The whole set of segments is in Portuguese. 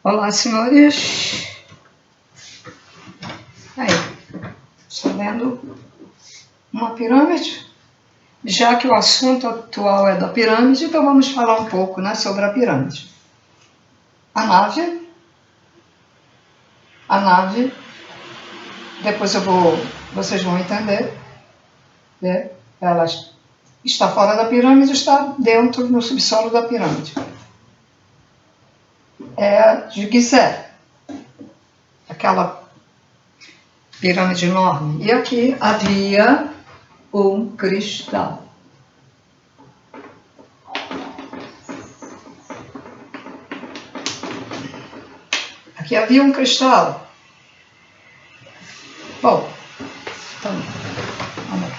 Olá, senhores. Aí, está vendo uma pirâmide? Já que o assunto atual é da pirâmide, então vamos falar um pouco, né, sobre a pirâmide. A nave, depois vocês vão entender, né? Ela está fora da pirâmide, está dentro no subsolo da pirâmide. É de Gizé, aquela pirâmide enorme. E aqui havia um cristal. Aqui havia um cristal. Bom, então, vamos lá.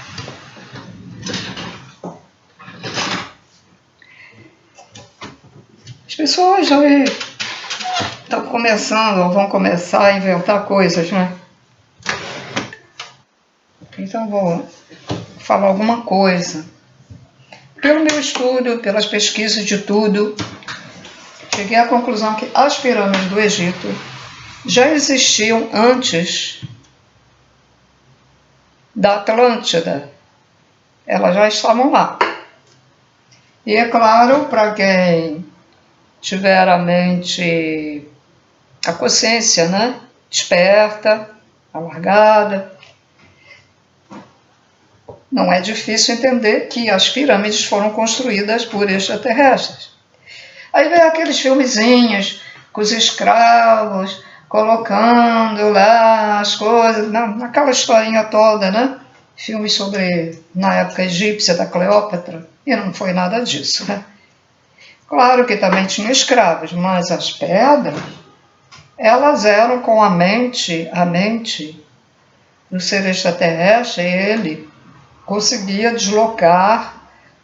As pessoas já estão começando ou vão começar a inventar coisas, né? Então vou falar alguma coisa. Pelo meu estudo, pelas pesquisas de tudo, cheguei à conclusão que as pirâmides do Egito já existiam antes da Atlântida. Elas já estavam lá. E é claro, para quem tiver a mente, a consciência, né, desperta, alargada, não é difícil entender que as pirâmides foram construídas por extraterrestres. Aí vem aqueles filmezinhos com os escravos colocando lá as coisas, aquela historinha toda, né? Filmes sobre, na época egípcia, da Cleópatra, e não foi nada disso, né? Claro que também tinha escravos, mas as pedras, elas eram com a mente do ser extraterrestre, ele conseguia deslocar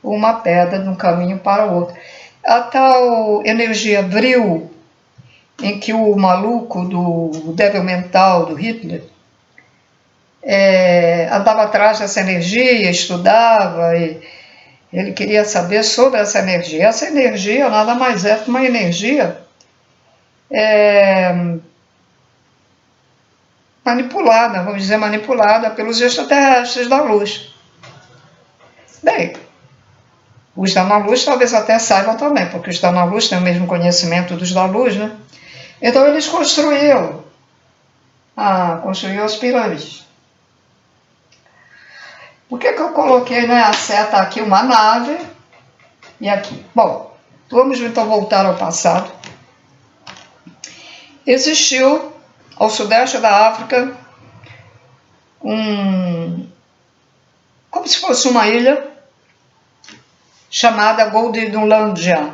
uma pedra de um caminho para o outro. A tal energia Vril, em que o maluco do débil mental do Hitler andava atrás dessa energia, estudava, e ele queria saber sobre essa energia. Essa energia nada mais é que uma energia manipulada, vamos dizer, manipulada pelos extraterrestres da luz. Bem, os da luz talvez até saibam também, porque os da luz têm o mesmo conhecimento dos da luz, né? Então eles construíram as pirâmides. Por que eu coloquei, né, a seta aqui, uma nave, e aqui? Bom, vamos então voltar ao passado. Existiu, ao sudeste da África, como se fosse uma ilha, chamada Goldilândia.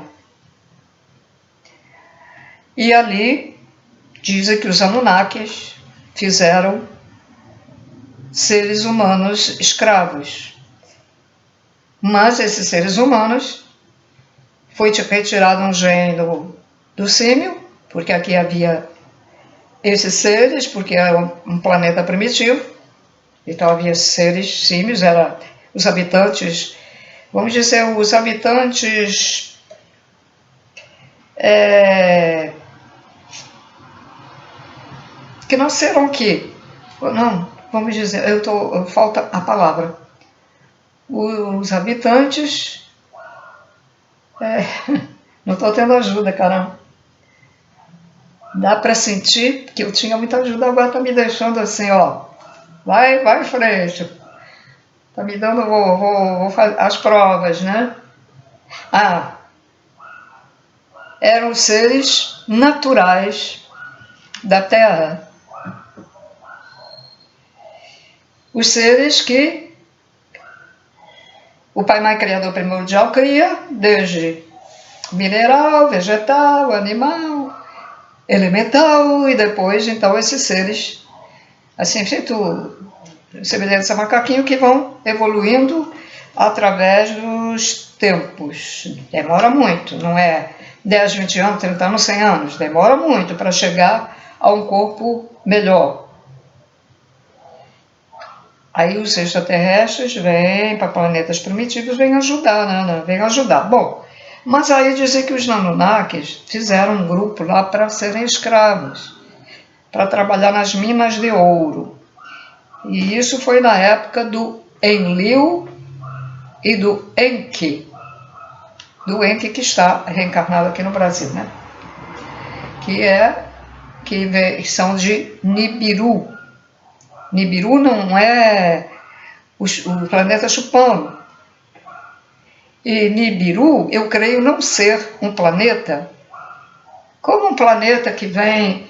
E ali, dizem que os Anunnakis fizeram seres humanos escravos. Mas esses seres humanos foi retirado um gene do símio, porque aqui havia esses seres, porque era um planeta primitivo, então havia seres símios, eram os habitantes, vamos dizer, os habitantes que nasceram aqui. Não, vamos dizer, falta a palavra. Os habitantes... não estou tendo ajuda, caramba. Dá para sentir que eu tinha muita ajuda, agora está me deixando assim, ó. Vai em frente. Está me dando, vou fazer as provas, né? Eram seres naturais da Terra. Os seres que o Pai Mãe Criador Primordial cria, desde mineral, vegetal, animal, elemental, e depois, então, esses seres, assim, feito semelhança a macaquinho, que vão evoluindo através dos tempos. Demora muito, não é 10, 20 anos, 30 anos, 100 anos. Demora muito para chegar a um corpo melhor. Aí os extraterrestres vêm para planetas primitivos, vêm ajudar, né? Vêm ajudar. Bom, Mas aí dizem que os Anunnakis fizeram um grupo lá para serem escravos, para trabalhar nas minas de ouro. E isso foi na época do Enlil e do Enki. Do Enki, que está reencarnado aqui no Brasil, né? Que são de Nibiru. Nibiru não é o planeta chupando. E Nibiru, eu creio não ser um planeta como um planeta que vem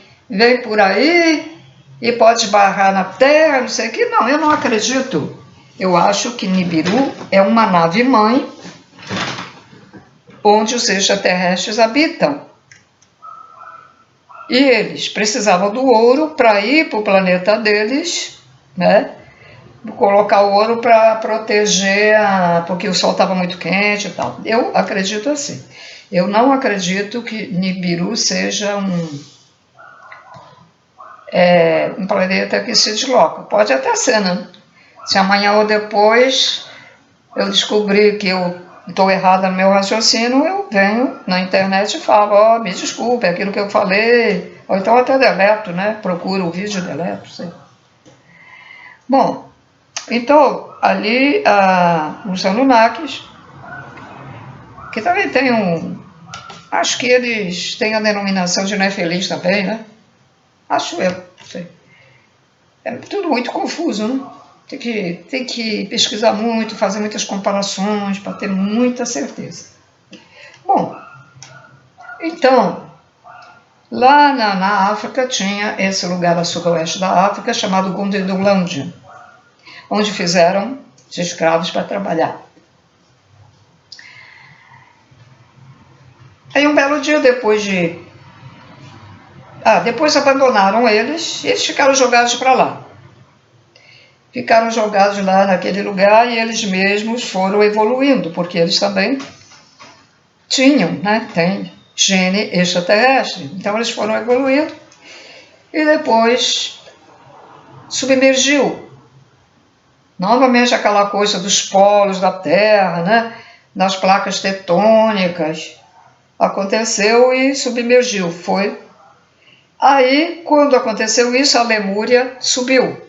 por aí e pode esbarrar na Terra, não sei o que. Não, eu não acredito. Eu acho que Nibiru é uma nave-mãe onde os extraterrestres habitam. E eles precisavam do ouro para ir para o planeta deles, né? Colocar o ouro para proteger, porque o sol estava muito quente e tal. Eu acredito assim. Eu não acredito que Nibiru seja um planeta que se desloca. Pode até ser, né? Se amanhã ou depois eu descobrir que eu estou errada no meu raciocínio, eu venho na internet e falo, me desculpe, aquilo que eu falei, ou então até deleto, né? Procuro o vídeo e deleto, sei. Bom, então, ali, os Anunnakis, que também tem acho que eles têm a denominação de Nefelins também, né? Acho eu, não sei. É tudo muito confuso, né? Tem que pesquisar muito, fazer muitas comparações para ter muita certeza. Bom, então, lá na África tinha esse lugar a sudoeste da África chamado Gondedolândia, onde fizeram os escravos para trabalhar. Aí um belo dia depois abandonaram eles e eles ficaram jogados para lá. Ficaram jogados lá naquele lugar e eles mesmos foram evoluindo, porque eles também tinham, né? Tem gene extraterrestre. Então eles foram evoluindo e depois submergiu. Novamente aquela coisa dos polos da Terra, né? Das placas tectônicas. Aconteceu e submergiu. Foi. Aí, quando aconteceu isso, a Lemúria subiu.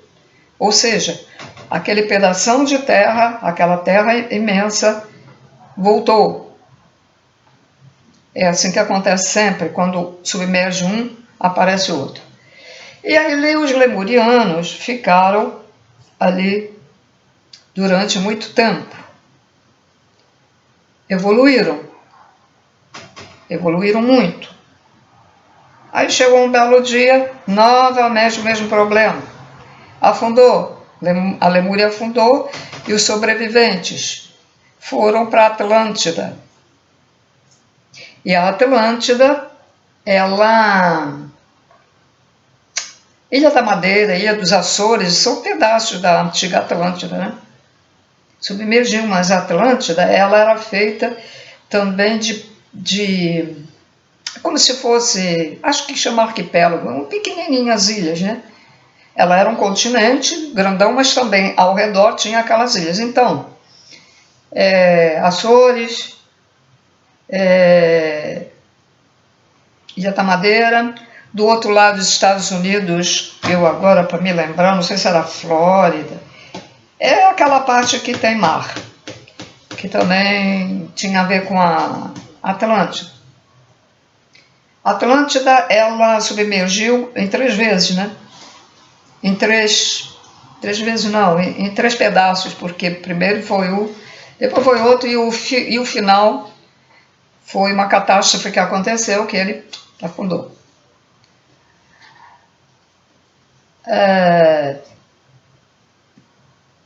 Ou seja, aquele pedação de terra, aquela terra imensa, voltou. É assim que acontece sempre, quando submerge um, aparece outro. E aí os lemurianos ficaram ali durante muito tempo. Evoluíram muito. Aí chegou um belo dia, novamente o mesmo problema. Afundou, a Lemúria afundou e os sobreviventes foram para a Atlântida. E a Atlântida, Ilha da Madeira, Ilha dos Açores, são pedaços da antiga Atlântida, né? Submergiu, mas a Atlântida, ela era feita também de como se fosse, acho que chama arquipélago, pequenininhas ilhas, né? Ela era um continente grandão, mas também ao redor tinha aquelas ilhas. Então, Açores, Ilha da Madeira, do outro lado dos Estados Unidos, eu agora para me lembrar, não sei se era Flórida, é aquela parte que tem mar, que também tinha a ver com a Atlântida. A Atlântida, ela submergiu em 3 vezes, né? Em três vezes não, em 3 pedaços, porque primeiro foi depois foi outro, e o final foi uma catástrofe que aconteceu, que ele afundou.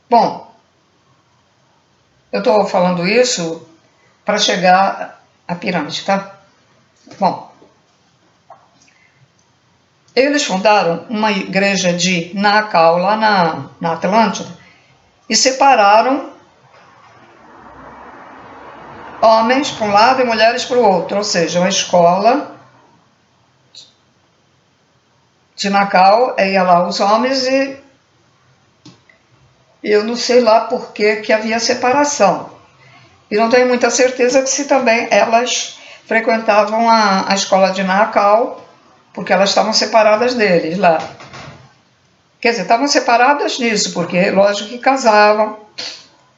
Bom, eu estou falando isso para chegar à pirâmide, tá? Bom, eles fundaram uma igreja de Nacal, lá na Atlântida, e separaram homens para um lado e mulheres para o outro, ou seja, uma escola de Nacal, ia lá os homens e eu não sei lá por que havia separação. E não tenho muita certeza que se também elas frequentavam a escola de Nahakal, porque elas estavam separadas deles lá. Quer dizer, estavam separadas nisso, porque lógico que casavam,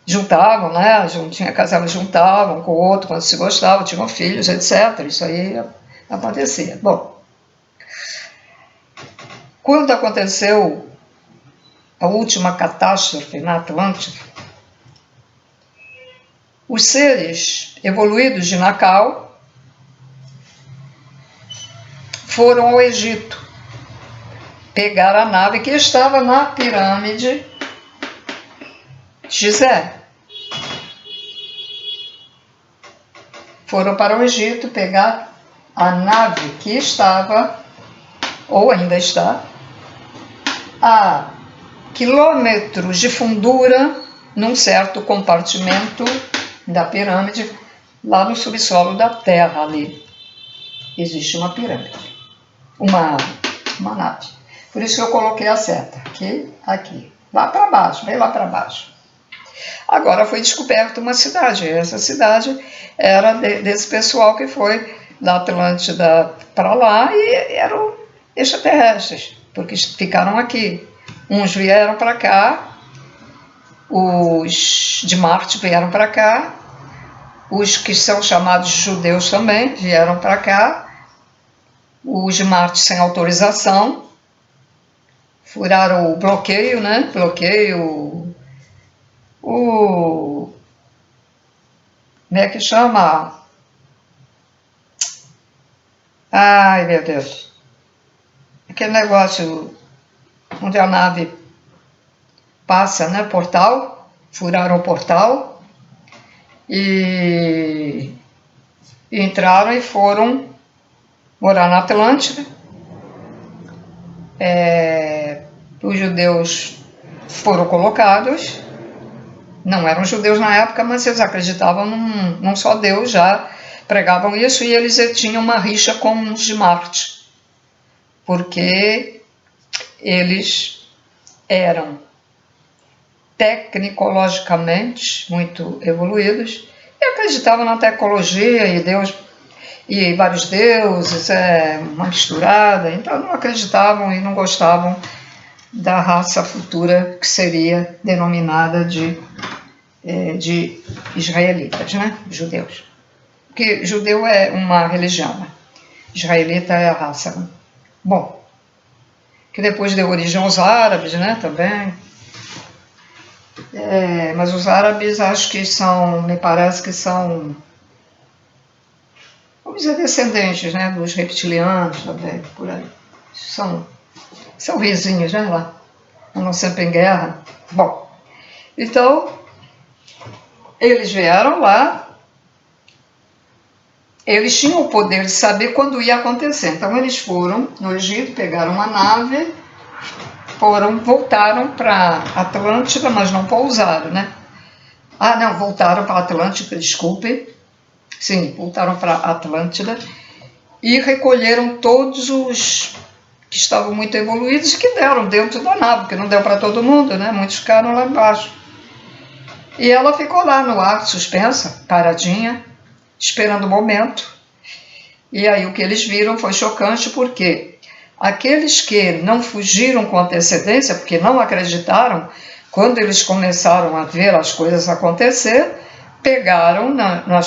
juntavam, né? Casavam, juntavam com o outro quando se gostavam, tinham filhos, etc. Isso aí acontecia. Bom, quando aconteceu a última catástrofe na Atlântida, os seres evoluídos de Nahakal foram ao Egito pegar a nave que estava na pirâmide Gizé. Foram para o Egito pegar a nave que estava, ou ainda está, a quilômetros de fundura num certo compartimento da pirâmide, lá no subsolo da Terra ali. Existe uma pirâmide, uma nave. Por isso que eu coloquei a seta aqui, lá para baixo, bem lá para baixo. Agora foi descoberta uma cidade. Essa cidade era desse pessoal que foi da Atlântida para lá e eram extraterrestres, porque ficaram aqui. Uns vieram para cá, os de Marte vieram para cá, os que são chamados judeus também vieram para cá, os de Marte sem autorização, furaram o bloqueio, né? Como é que chama? Ai, meu Deus. Aquele negócio onde a nave passa, né? Portal. Furaram o portal. E entraram e foram morar na Atlântida. Os judeus foram colocados. Não eram judeus na época, mas eles acreditavam num só Deus, já pregavam isso, e eles tinham uma rixa com os de Marte, porque eles eram tecnologicamente muito evoluídos e acreditavam na tecnologia e Deus e vários deuses, uma misturada, então não acreditavam e não gostavam da raça futura que seria denominada de israelitas, né? Judeus. Porque judeu é uma religião, né? Israelita é a raça. Né? Bom, que depois deu origem aos árabes, né? Também. Mas os árabes acho que me parece que são, vamos dizer, descendentes, né? Dos reptilianos também, por aí. São vizinhos, né? Lá. Andam sempre em guerra. Bom, então, eles vieram lá, eles tinham o poder de saber quando ia acontecer. Então, eles foram no Egito, pegaram uma nave, voltaram para Atlântida, mas não pousaram, né? Ah, não, voltaram para Atlântida, desculpe. Sim, voltaram para Atlântida e recolheram todos os que estavam muito evoluídos e que deram dentro da nave, porque não deu para todo mundo, né? Muitos ficaram lá embaixo. E ela ficou lá no ar, suspensa, paradinha, esperando o momento. E aí o que eles viram foi chocante, porque aqueles que não fugiram com antecedência, porque não acreditaram, quando eles começaram a ver as coisas acontecer, pegaram nas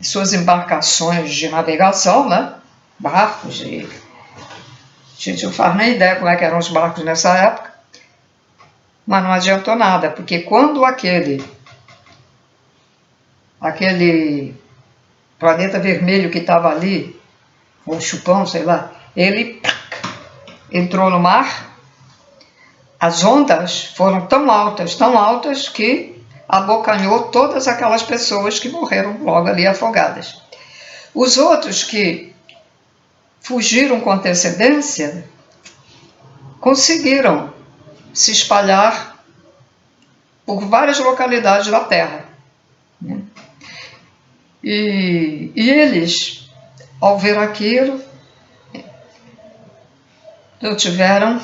suas embarcações de navegação, né? Barcos, gente, não faz nem ideia como é que eram os barcos nessa época, mas não adiantou nada, porque quando aquele planeta vermelho que estava ali, ou chupão, sei lá, ele entrou no mar, as ondas foram tão altas que abocanhou todas aquelas pessoas que morreram logo ali afogadas. Os outros que fugiram com antecedência conseguiram se espalhar por várias localidades da Terra. E eles, ao ver aquilo, não tiveram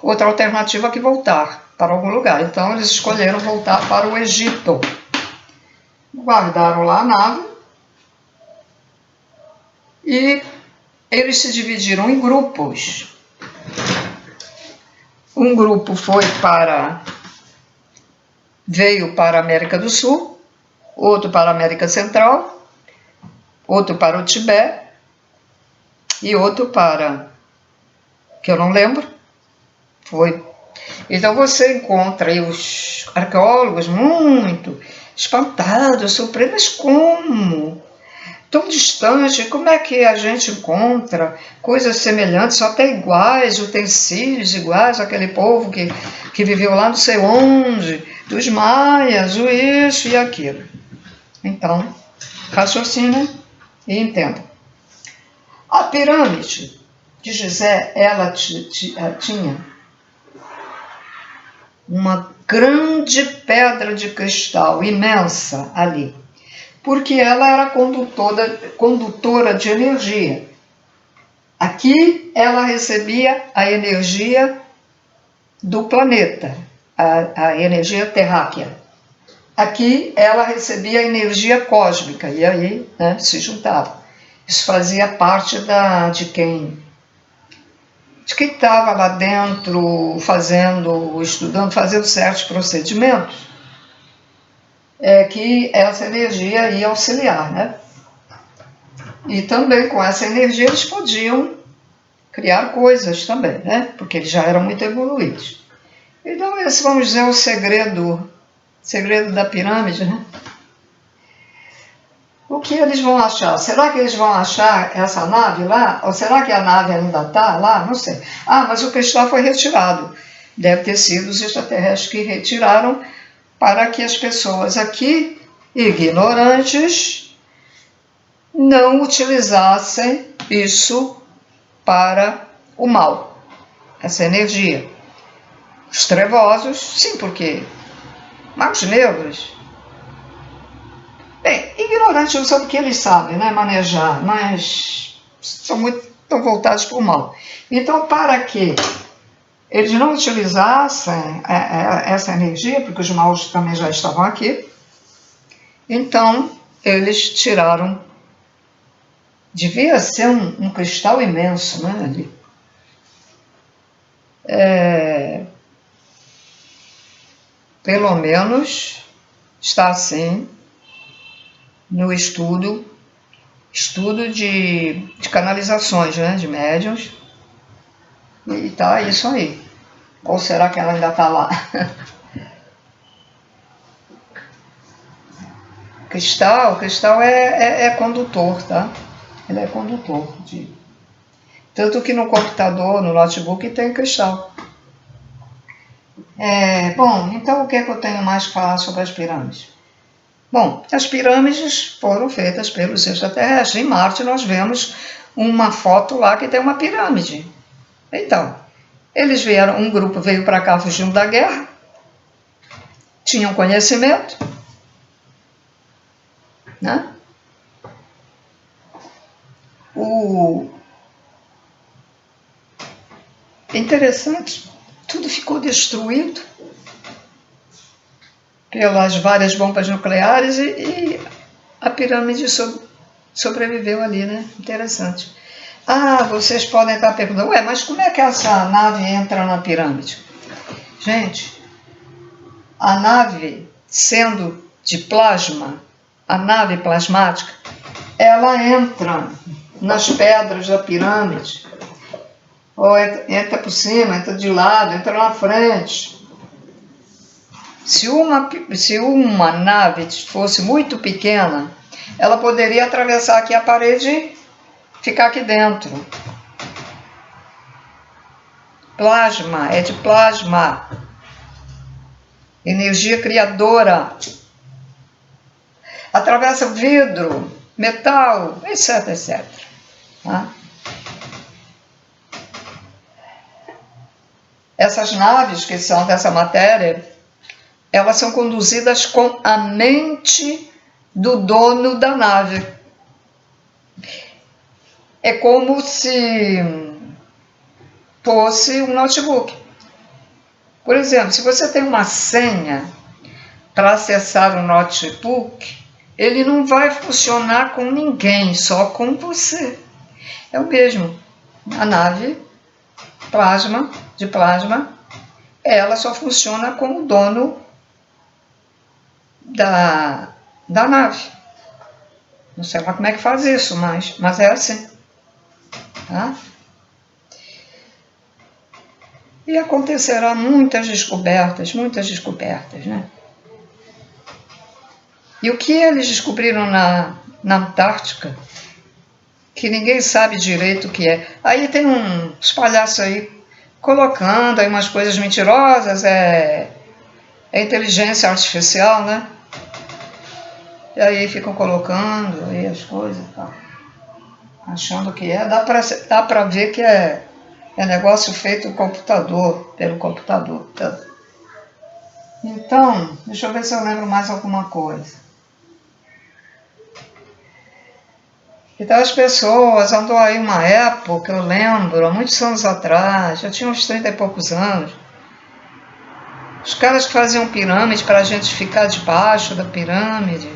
outra alternativa que voltar. para algum lugar. Então eles escolheram voltar para o Egito. Guardaram lá a nave e eles se dividiram em grupos. Um grupo veio para a América do Sul, outro para a América Central, outro para o Tibete e outro para, que eu não lembro, foi. Então você encontra aí os arqueólogos muito espantados, surpresos, mas como? Tão distante, como é que a gente encontra coisas semelhantes, ou até iguais, utensílios iguais àquele povo que viveu lá não sei onde, dos maias, o isso e aquilo. Então, raciocina e entenda. A pirâmide de Gizé, ela tinha uma grande pedra de cristal imensa ali, porque ela era condutora de energia. Aqui ela recebia a energia do planeta, a energia terráquea. Aqui ela recebia a energia cósmica, e aí, né, se juntava. Isso fazia parte de quem estava lá dentro estudando, fazendo certos procedimentos, que essa energia ia auxiliar, né? E também com essa energia eles podiam criar coisas também, né? Porque eles já eram muito evoluídos. Então esse, vamos dizer, é o segredo da pirâmide, né? O que eles vão achar? Será que eles vão achar essa nave lá? Ou será que a nave ainda está lá? Não sei. Ah, mas o cristal foi retirado. Deve ter sido os extraterrestres que retiraram para que as pessoas aqui, ignorantes, não utilizassem isso para o mal, essa energia. Os trevosos, sim, porque magos negros, bem, ignorantes não são o que eles sabem, né, manejar, mas estão voltados para o mal. Então, para que eles não utilizassem essa energia, porque os maus também já estavam aqui, então eles tiraram. Devia ser um cristal imenso, né, ali. Pelo menos está assim no estudo de canalizações, né, de médiuns, e tá isso aí. Ou será que ela ainda está lá? O cristal é condutor, tá? Ele é condutor. Tanto que no computador, no notebook, tem cristal. Bom, então o que é que eu tenho mais que falar sobre as pirâmides? Bom, as pirâmides foram feitas pelos extraterrestres. Em Marte nós vemos uma foto lá que tem uma pirâmide. Então, eles vieram, um grupo veio para cá fugindo da guerra, tinham conhecimento, né? Interessante, tudo ficou destruído pelas várias bombas nucleares e a pirâmide sobreviveu ali, né? Interessante. Ah, vocês podem estar perguntando, mas como é que essa nave entra na pirâmide? Gente, a nave, sendo de plasma, a nave plasmática, ela entra nas pedras da pirâmide, ou entra por cima, entra de lado, entra na frente. Se uma nave fosse muito pequena, ela poderia atravessar aqui a parede e ficar aqui dentro. Plasma, é de plasma. Energia criadora. Atravessa vidro, metal, etc, etc. Tá? Essas naves que são dessa matéria, elas são conduzidas com a mente do dono da nave. É como se fosse um notebook. Por exemplo, se você tem uma senha para acessar o notebook, ele não vai funcionar com ninguém, só com você. É o mesmo. A nave de plasma, ela só funciona com o dono da nave. Não sei lá como é que faz isso, mas é assim. Tá? E acontecerá muitas descobertas, né? E o que eles descobriram na Antártica, que ninguém sabe direito o que é. Aí tem uns palhaços aí colocando aí umas coisas mentirosas, é inteligência artificial, né? E aí ficam colocando aí as coisas e tal, achando que é. Dá pra ver que é negócio feito pelo computador. Tá? Então, deixa eu ver se eu lembro mais alguma coisa. Então as pessoas andou aí uma época, eu lembro, há muitos anos atrás, já tinha uns 30 e poucos anos, os caras que faziam pirâmide para a gente ficar debaixo da pirâmide,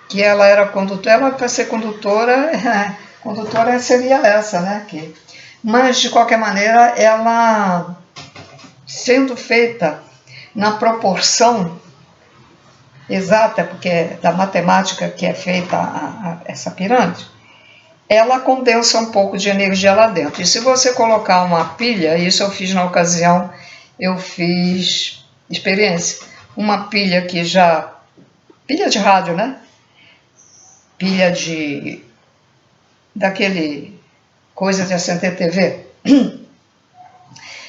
que ela era condutora, ela para ser condutora, condutora seria essa, né? Mas de qualquer maneira, ela sendo feita na proporção exata, porque é da matemática que é feita essa pirâmide, ela condensa um pouco de energia lá dentro. E se você colocar uma pilha, isso eu fiz na ocasião, eu fiz experiência, uma pilha que já... pilha de rádio, né? Pilha daquele coisa de acender TV.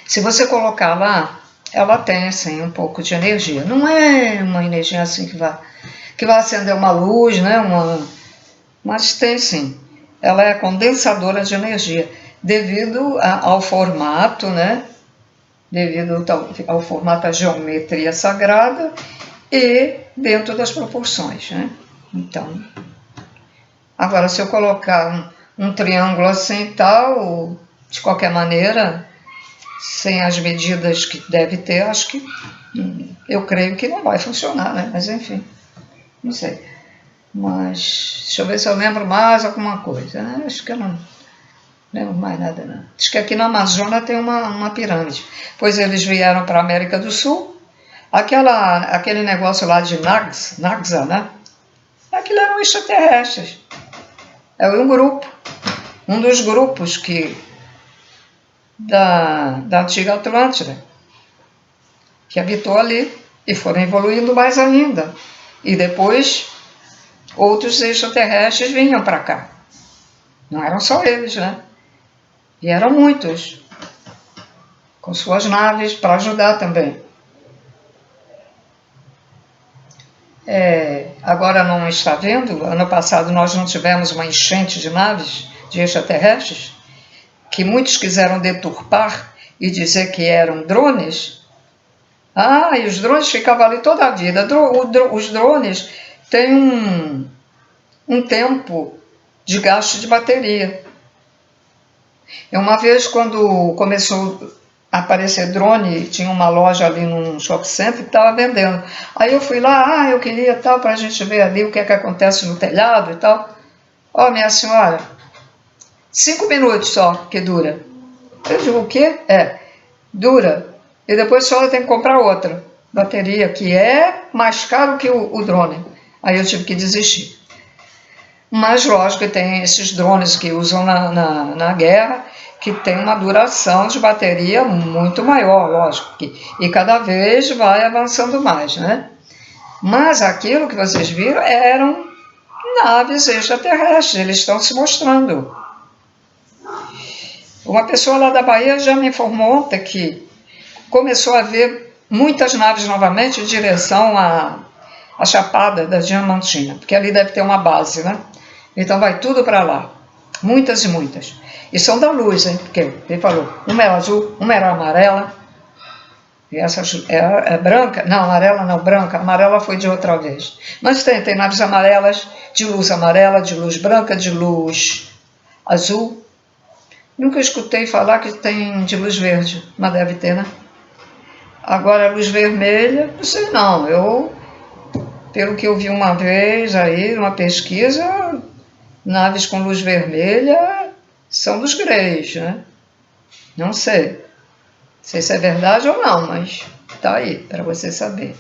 Se você colocar lá, ela tem assim um pouco de energia. Não é uma energia assim que vai acender uma luz, né? Mas tem sim. Ela é condensadora de energia, devido ao formato, né? Devido ao formato da geometria sagrada e dentro das proporções, né? Então, agora se eu colocar um triângulo assim e tal, de qualquer maneira, sem as medidas que deve ter, acho que, eu creio que não vai funcionar, né? Mas enfim, não sei. Mas deixa eu ver se eu lembro mais alguma coisa, né? Acho que eu não lembro mais nada, não. Diz que aqui na Amazônia tem uma pirâmide. Pois eles vieram para a América do Sul, aquele negócio lá de Naxa, né? Aquilo eram extraterrestres. É um dos grupos da antiga Atlântida, que habitou ali, e foram evoluindo mais ainda. E depois, outros extraterrestres vinham para cá. Não eram só eles, né? E eram muitos, com suas naves para ajudar também. Agora não está vendo, ano passado nós não tivemos uma enchente de naves, de extraterrestres, que muitos quiseram deturpar e dizer que eram drones. E os drones ficavam ali toda a vida. Os drones têm um tempo de gasto de bateria. Uma vez, quando começou a aparecer drone, tinha uma loja ali num shopping center que estava vendendo. Aí eu fui lá, eu queria tal, para a gente ver ali o que é que acontece no telhado e tal. Minha senhora, 5 minutos só que dura. Eu digo, o quê? Dura. E depois a senhora tem que comprar outra bateria, que é mais caro que o drone. Aí eu tive que desistir. Mas lógico que tem esses drones que usam na guerra, que tem uma duração de bateria muito maior, lógico. E cada vez vai avançando mais, né? Mas aquilo que vocês viram eram naves extraterrestres, eles estão se mostrando. Uma pessoa lá da Bahia já me informou ontem que começou a ver muitas naves novamente em direção à Chapada da Diamantina, porque ali deve ter uma base, né? Então vai tudo para lá, muitas e muitas. E são da luz, hein? Porque ele falou, uma era azul, uma era amarela, e essa é branca, não, amarela não, branca, amarela foi de outra vez. Mas tem naves amarelas, de luz amarela, de luz branca, de luz azul. Nunca escutei falar que tem de luz verde, mas deve ter, né? Agora, a luz vermelha, não sei não. Pelo que eu vi uma vez aí, numa pesquisa, naves com luz vermelha são dos greys, né? Não sei. Não sei se é verdade ou não, mas tá aí, para você saber.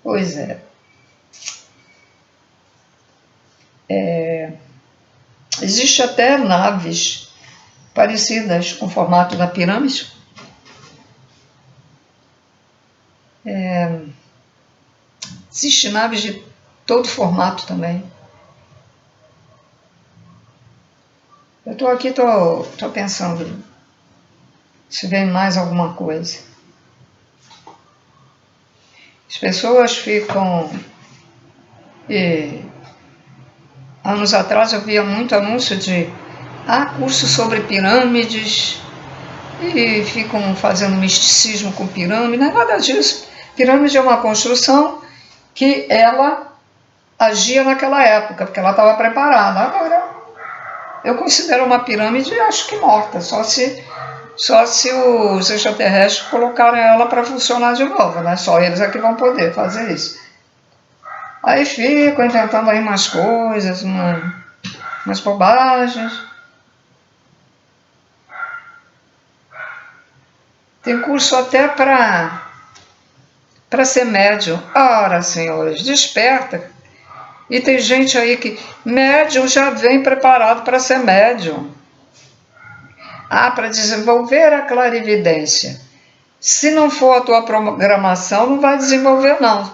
Pois é. Existe até naves parecidas com o formato da pirâmide. Existe naves de todo formato também. Eu estou aqui, tô pensando se vem mais alguma coisa. As pessoas ficam... anos atrás eu via muito anúncio de curso sobre pirâmides, e ficam fazendo misticismo com pirâmide. Não é nada disso. Pirâmide é uma construção que ela agia naquela época, porque ela estava preparada. Agora, eu considero uma pirâmide, acho que morta, só se os extraterrestres colocarem ela para funcionar de novo, né? Só eles é que vão poder fazer isso. Aí ficam inventando aí umas coisas, umas bobagens. Tem curso até para ser médium. Ora, senhores, desperta. E tem gente aí que médium já vem preparado para ser médium. Para desenvolver a clarividência. Se não for a tua programação, não vai desenvolver não.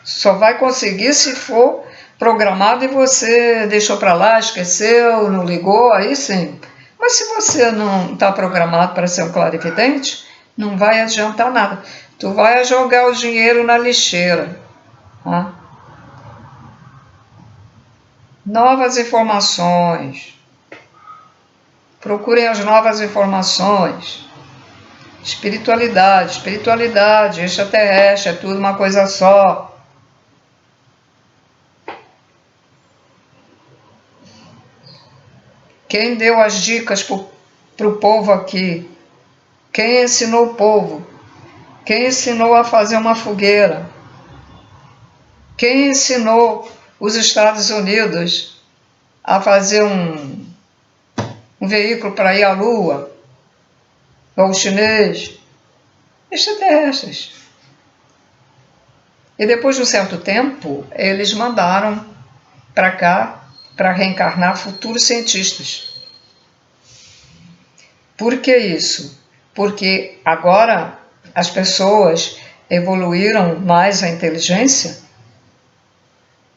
Só vai conseguir se for programado e você deixou para lá, esqueceu, não ligou, aí sim. Mas se você não está programado para ser um clarividente, não vai adiantar nada. Tu vai jogar o dinheiro na lixeira. Tá? Novas informações. Procurem as novas informações. Espiritualidade, extraterrestre, é tudo uma coisa só. Quem deu as dicas para o povo aqui? Quem ensinou o povo? Quem ensinou a fazer uma fogueira? Quem ensinou os Estados Unidos a fazer um veículo para ir à Lua? Ou o chinês? Extraterrestres. E depois de um certo tempo, eles mandaram para cá para reencarnar futuros cientistas. Por que isso? Porque agora as pessoas evoluíram mais a inteligência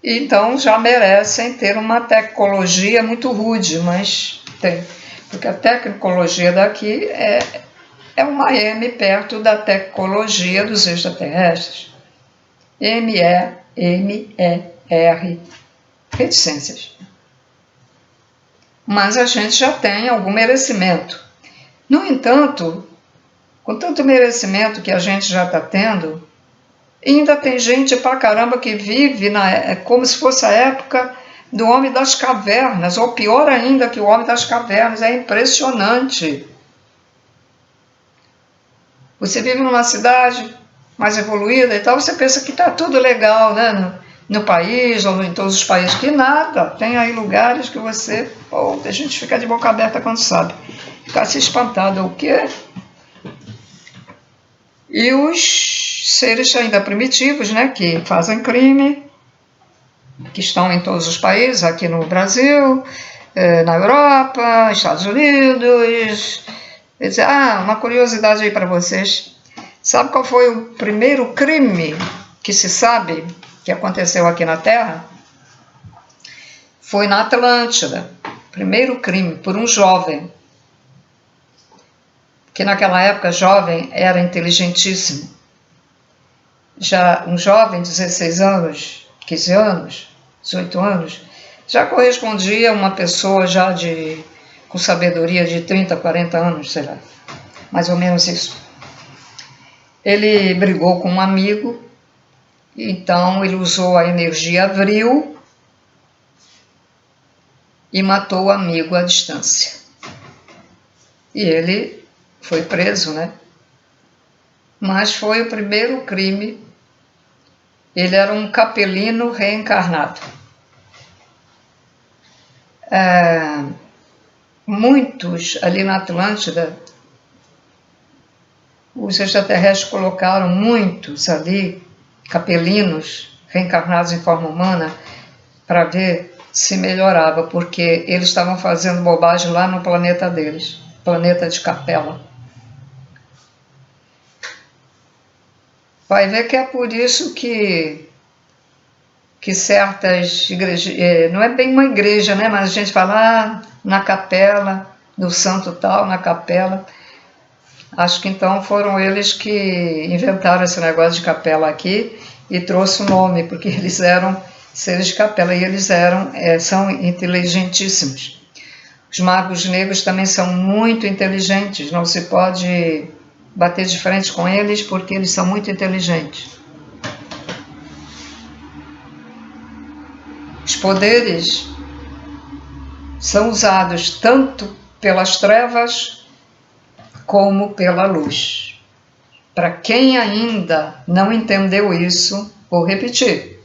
e então já merecem ter uma tecnologia muito rude, mas tem. Porque a tecnologia daqui é uma M perto da tecnologia dos extraterrestres. M-E-M-E-R, reticências. Mas a gente já tem algum merecimento. No entanto, com tanto merecimento que a gente já está tendo, ainda tem gente pra caramba que vive como se fosse a época do homem das cavernas, ou pior ainda que o homem das cavernas. É impressionante. Você vive numa cidade mais evoluída e tal, você pensa que está tudo legal, né? No país, ou em todos os países, que nada. Tem aí lugares que a gente fica de boca aberta quando sabe. Fica se espantado, o quê? E os seres ainda primitivos, né, que fazem crime, que estão em todos os países, aqui no Brasil, na Europa, Estados Unidos. Uma curiosidade aí para vocês. Sabe qual foi o primeiro crime que se sabe que aconteceu aqui na Terra? Foi na Atlântida. Primeiro crime, por um jovem. Que naquela época jovem era inteligentíssimo. Já um jovem de 16 anos, 15 anos, 18 anos, já correspondia a uma pessoa já com sabedoria de 30, 40 anos, sei lá. Mais ou menos isso. Ele brigou com um amigo, então ele usou a energia vril e matou o amigo à distância. E ele foi preso, né? Mas foi o primeiro crime. Ele era um capelino reencarnado. Muitos ali na Atlântida, os extraterrestres colocaram muitos ali, capelinos reencarnados em forma humana, para ver se melhorava, porque eles estavam fazendo bobagem lá no planeta deles, planeta de Capela. Vai ver que é por isso que certas igrejas, não é bem uma igreja, né, mas a gente fala na capela, do santo tal, na capela. Acho que então foram eles que inventaram esse negócio de capela aqui e trouxe o nome, porque eles eram seres de capela e eles são inteligentíssimos. Os magos negros também são muito inteligentes, não se pode bater de frente com eles porque eles são muito inteligentes. Os poderes são usados tanto pelas trevas como pela luz. Para quem ainda não entendeu isso, vou repetir.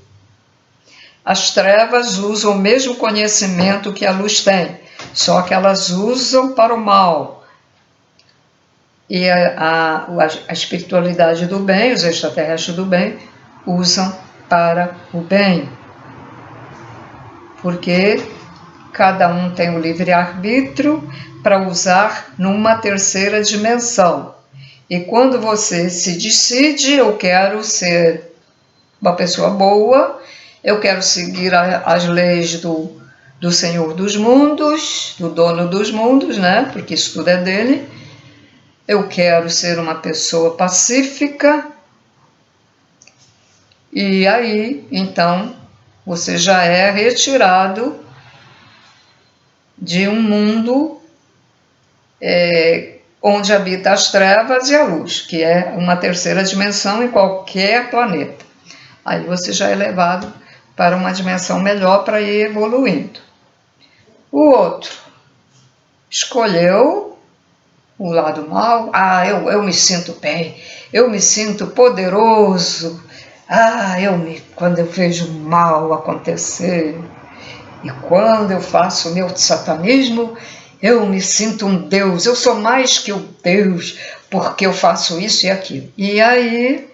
As trevas usam o mesmo conhecimento que a luz tem, só que elas usam para o mal. E a espiritualidade do bem, os extraterrestres do bem, usam para o bem. Porque cada um tem o livre-arbítrio para usar numa terceira dimensão. E quando você se decide, eu quero ser uma pessoa boa, eu quero seguir as leis do Senhor dos mundos, do dono dos mundos, né? Porque isso tudo é dele. Eu quero ser uma pessoa pacífica. E aí, então, você já é retirado de um mundo onde habita as trevas e a luz, que é uma terceira dimensão em qualquer planeta. Aí você já é levado para uma dimensão melhor para ir evoluindo. O outro escolheu o lado mal. Eu me sinto bem, eu me sinto poderoso. Quando eu vejo mal acontecer e quando eu faço o meu satanismo, eu me sinto um Deus, eu sou mais que o Deus, porque eu faço isso e aquilo. E aí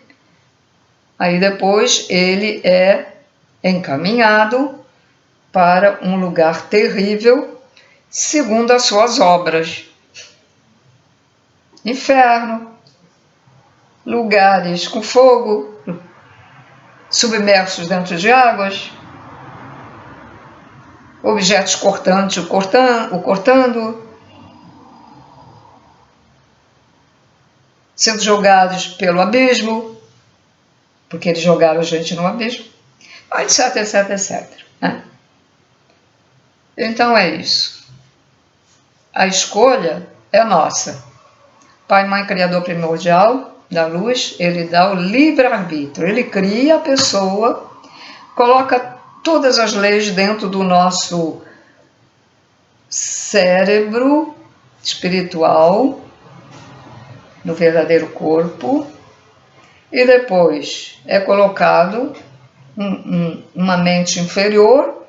depois ele é encaminhado para um lugar terrível, segundo as suas obras. Inferno, lugares com fogo, submersos dentro de águas, objetos cortantes o cortando, sendo jogados pelo abismo, porque eles jogaram a gente no abismo, etc, etc, etc. Né? Então é isso. A escolha é nossa. Pai, Mãe, Criador primordial da luz, ele dá o livre-arbítrio. Ele cria a pessoa, coloca todas as leis dentro do nosso cérebro espiritual, no verdadeiro corpo, e depois é colocado uma mente inferior,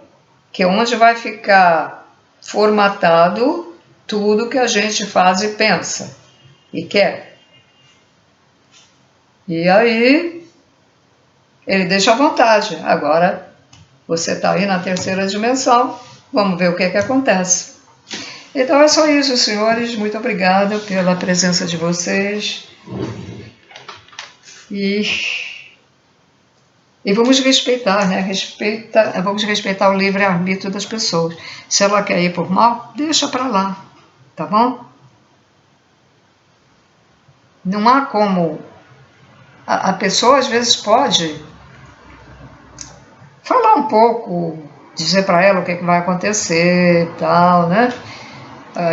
que é onde vai ficar formatado tudo que a gente faz e pensa e quer. E aí ele deixa à vontade. Agora você está aí na terceira dimensão, vamos ver o que acontece. Então é só isso, senhores. Muito obrigada pela presença de vocês. E vamos respeitar, né? Vamos respeitar o livre-arbítrio das pessoas. Se ela quer ir por mal, deixa para lá, tá bom? Não há como. A pessoa às vezes pode falar um pouco, dizer para ela o que vai acontecer, tal, né?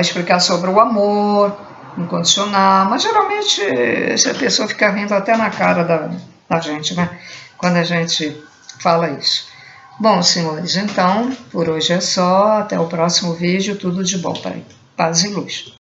Explicar sobre o amor incondicional, mas geralmente essa pessoa fica rindo até na cara da gente, né? Quando a gente fala isso. Bom, senhores, então, por hoje é só. Até o próximo vídeo. Tudo de bom para aí. Paz e luz.